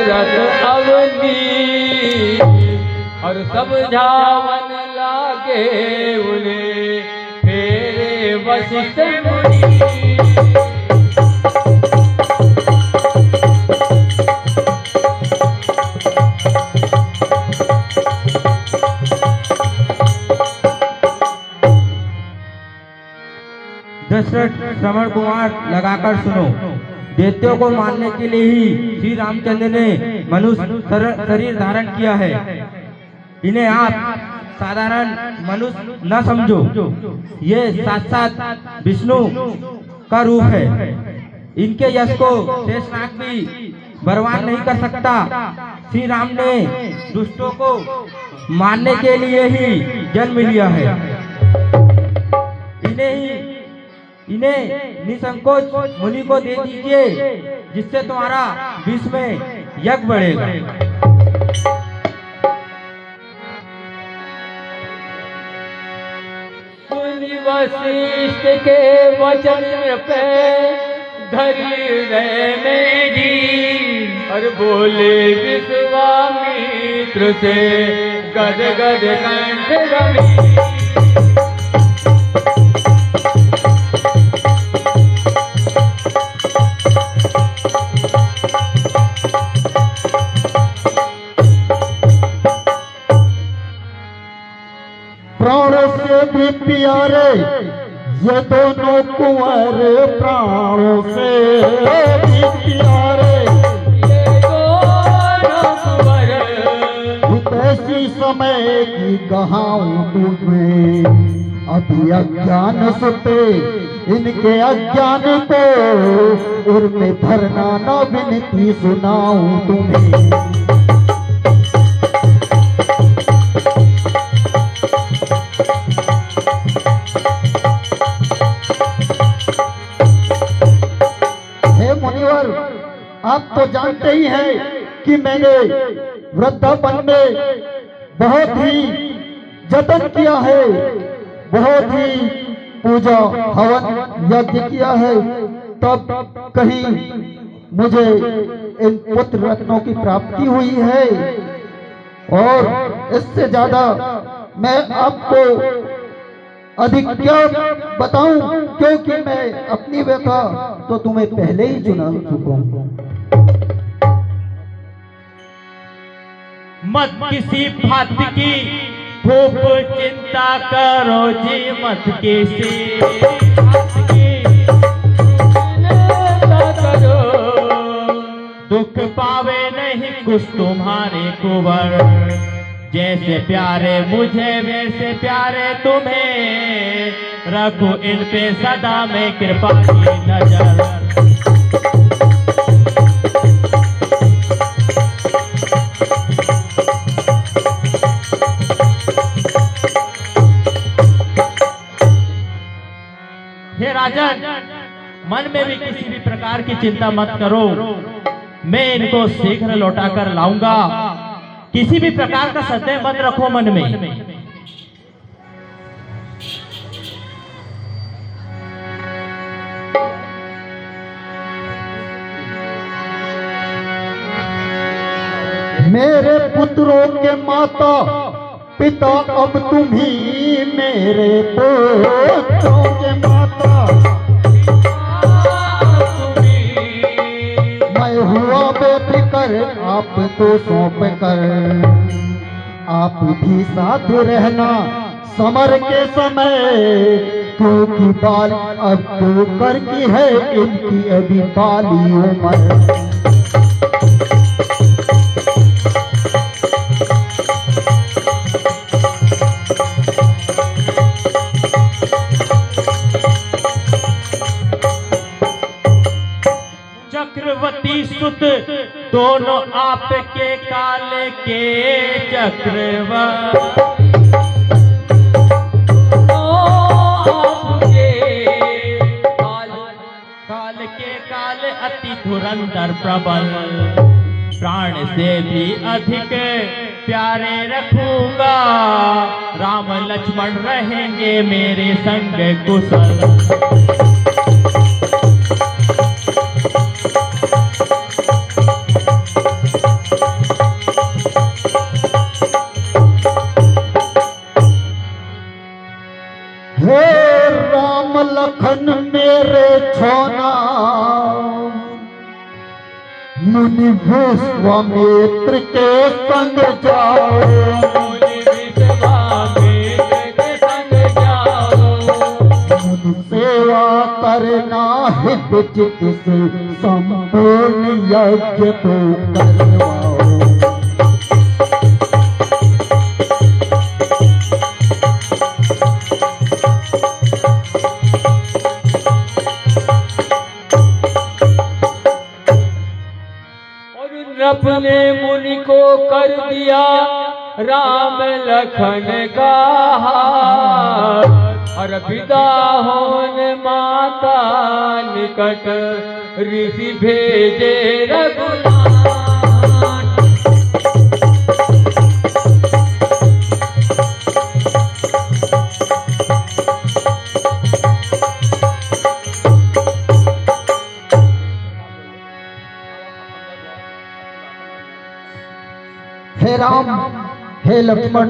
रत अवनी और समझावन लागे उन्हें फेरे वशिष्ठ मुनि। दशरथ श्रवण कुमार लगाकर सुनो। दैत्यों को मारने के लिए ही श्री रामचंद्र ने मनुष्य शरीर धारण किया है। इन्हें आप साधारण मनुष्य न समझो, ये साक्षात विष्णु का रूप है। इनके यश को शेषनाग भी बर्बाद नहीं कर सकता। श्री राम ने दुष्टों को मारने के लिए ही जन्म लिया है। इन्हें निसंकोच मुनि को दे दीजिए, जिससे तुम्हारा विश्व में यज्ञ बढ़ेगा। मुनि वशिष्ठ के वचन पे धैर्य में जी और बोले विश्वामित्र से गद गद कंठ रवि। प्राण से भी प्यारे ये दोनों कुंवर, प्राणों से भी प्यारे ये दोनों कुंवर। ऐसी समय की कहाऊं तुम्हें, अभी अज्ञान सुते इनके अज्ञान को, उर में भरना न विनती सुनाऊं तुम्हें। आप तो जानते ही हैं कि मैंने वृद्धापन में बहुत ही जतन किया है, बहुत ही पूजा हवन यज्ञ किया है, तब कहीं मुझे इन पुत्र रत्नों की प्राप्ति हुई है। और इससे ज्यादा मैं आपको अधिक क्या बताऊं, क्योंकि मैं अपनी व्यथा तो तुम्हें पहले ही सुना चुका हूं। मत किसी बात की खूब चिंता करो जी, मत किसी बात की चिंता करो। दुख पावे नहीं कुछ तुम्हारे कुंवर, जैसे प्यारे मुझे वैसे प्यारे तुम्हें। रखो इन पे सदा मैं कृपा की नजर। हे राजन, मन में भी किसी भी प्रकार की चिंता मत करो, मैं इनको शीघ्र लौटा कर लाऊंगा। किसी भी प्रकार का संदेह मत रखो मन में। मेरे पुत्रों के माता पिता अब तुम ही, मेरे पुत्रों के माता मैं हुआ बेफिक्र आपको सौंप कर। आप भी साथ रहना समर के समय, क्योंकि बाल अब तो कर की है इनकी अभी बाली उम्र। चक्रवर्ती सुत दोनों आपके काले के चक्रवर्ती, काल के काल अति धुरंधर प्रबल। प्राण से भी अधिक प्यारे रखूंगा, राम लक्ष्मण रहेंगे मेरे संग कुशल। विश्वामित्र के संग जाओ, मुनि विश्वामित्र के संग जाओ। सेवा करना हित चित से संपूर्ण यज्ञ को करवाओ। अपने मुनि को कर दिया राम लखन का हाथ, और विदा होने माता निकट ऋषि भेजे रघुनाथ। हे राम, हे लक्ष्मण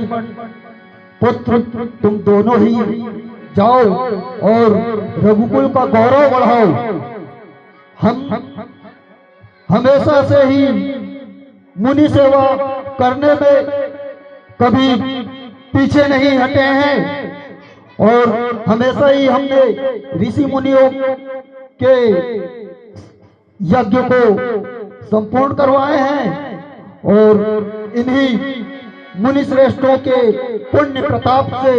पुत्र, तुम दोनों ही जाओ और रघुकुल का गौरव बढ़ाओ। हम हमेशा से ही मुनि सेवा करने में कभी पीछे नहीं हटे हैं और हमेशा ही हमने ऋषि मुनियों के यज्ञ को संपूर्ण करवाए हैं और इन्हीं मुनि श्रेष्ठों के पुण्य प्रताप से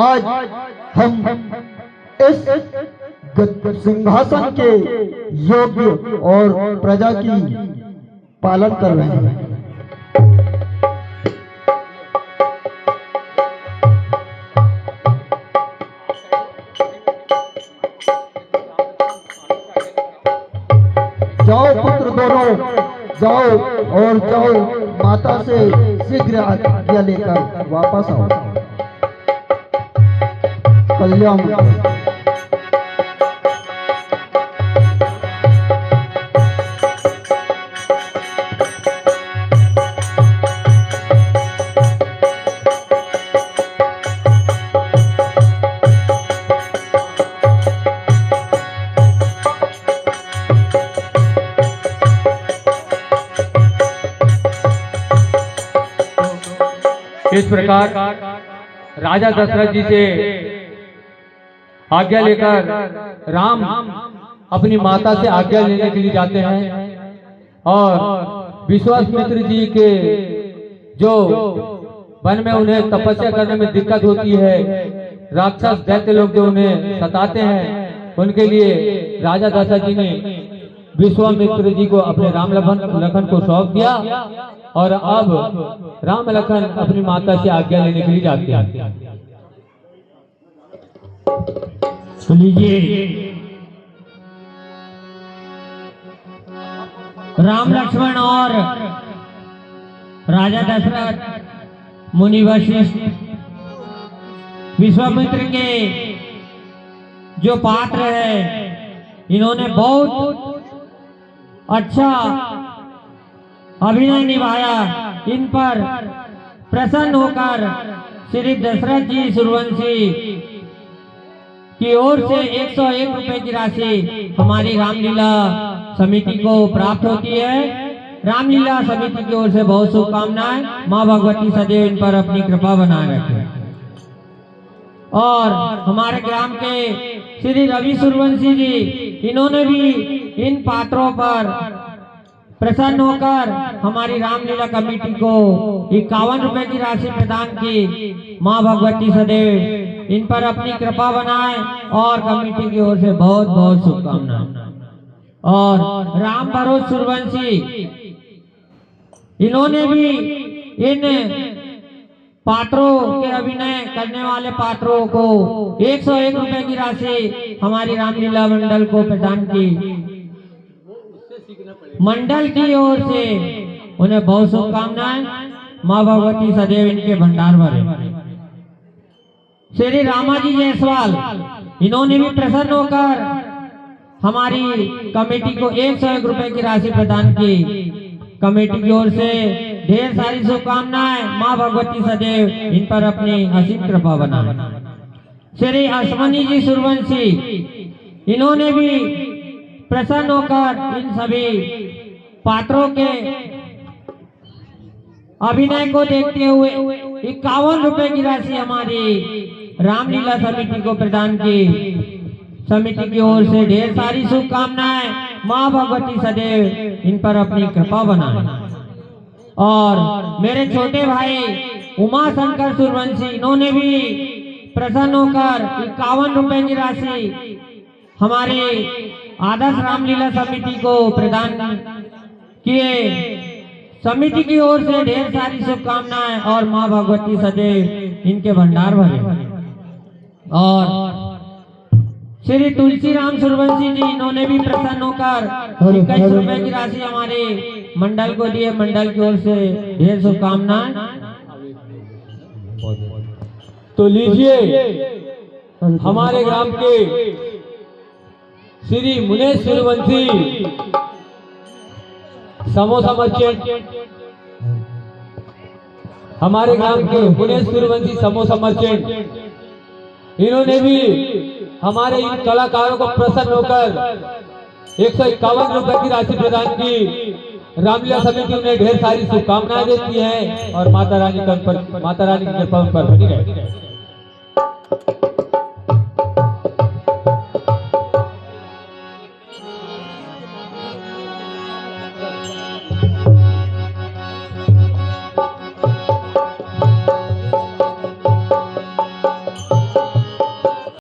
आज हम इस सिंहासन के योग्य और प्रजा की पालन कर रहे हैं। जाओ पुत्र दोनों, जाओ और जाओ माता से शीघ्र आज्ञा लेकर वापस आओ। कल्याण। इस प्रकार राजा दशरथ जी से आज्ञा लेकर राम अपनी माता से आज्ञा लेने के लिए जाते हैं और विश्वामित्र जी के जो वन में उन्हें तपस्या करने में दिक्कत होती है, राक्षस दैत्य लोग जो उन्हें सताते हैं, उनके लिए राजा दशरथ जी ने विश्वामित्र जी को अपने राम लखन को सौंप दिया और अब राम लखन अपनी माता से आज्ञा लेने के लिए जाते हैं। तो लीजिए, राम लक्ष्मण और राजा दशरथ मुनि वशिष्ठ विश्वामित्र के जो पात्र है, इन्होंने बहुत अच्छा अभिनय निभाया। इन पर प्रसन्न होकर श्री दशरथ जी सूर्यवंशी की ओर से 101 रुपए की राशि हमारी रामलीला समिति को प्राप्त होती है। रामलीला समिति की ओर से बहुत शुभकामनाएं। माँ भगवती सदैव इन पर अपनी कृपा बनाए रखे। और हमारे ग्राम के श्री रवि सूर्यवंशी जी, इन्होंने भी इन पात्रों पर प्रसन्न होकर हमारी रामलीला कमेटी को 51 रुपए की राशि प्रदान की। माँ भगवती सदैव इन पर अपनी कृपा बनाए और कमेटी की ओर से बहुत बहुत शुभकामनाएं। और राम भरोस सूर्यवंशी, इन्होंने भी इन पात्रों के अभिनय करने वाले पात्रों को 101 रुपए की राशि हमारी रामलीला मंडल को प्रदान की। मंडल की ओर से उन्हें बहुत शुभकामनाएं। माँ भगवती सदैव इनके भंडार भरे। श्री रामाजी जायसवाल, इन्होंने भी प्रसन्न होकर हमारी कमेटी को 101 रुपए की राशि प्रदान की। कमेटी की ओर से ढेर सारी शुभकामनाएं। माँ भगवती सदैव इन पर अपनी असीम कृपा बनाए। श्री अश्वनी जी सूर्यवंशी, इन्होंने भी प्रसन्न होकर इन सभी पात्रों के अभिनय को देखते हुए 51 रुपए की राशि हमारी रामलीला समिति को प्रदान की। समिति की ओर से ढेर सारी शुभकामनाएं। माँ भगवती सदैव इन पर अपनी कृपा बनाए। और मेरे छोटे भाई उमा शंकर सूर्यवंशी, इन्होंने भी प्रसन्न होकर 51 रुपए की राशि हमारे आदर्श रामलीला समिति को प्रदान किए। समिति की ओर से ढेर सारी शुभकामनाएं और माँ भगवती सदैव इनके भंडार भरे। और श्री तुलसी राम सूर्यवंशी जी, इन्होंने भी प्रसन्न होकर 21 रुपए की राशि हमारे मंडल को दिए। मंडल की ओर से ढेर शुभकामनाएं। तो लीजिए हमारे ग्राम के श्री मुनेश सूर्यवंशी समोसा मर्चेंट, हमारे ग्राम के मुनेश सूर्यवंशी समोसा मर्चेंट, इन्होंने भी हमारे इन कलाकारों को प्रसन्न होकर 151 रुपए की राशि प्रदान की। रामलीला समिति उन्हें ढेर सारी शुभकामनाएं देती है और माता रानी की कृपा उन पर बनी रहे।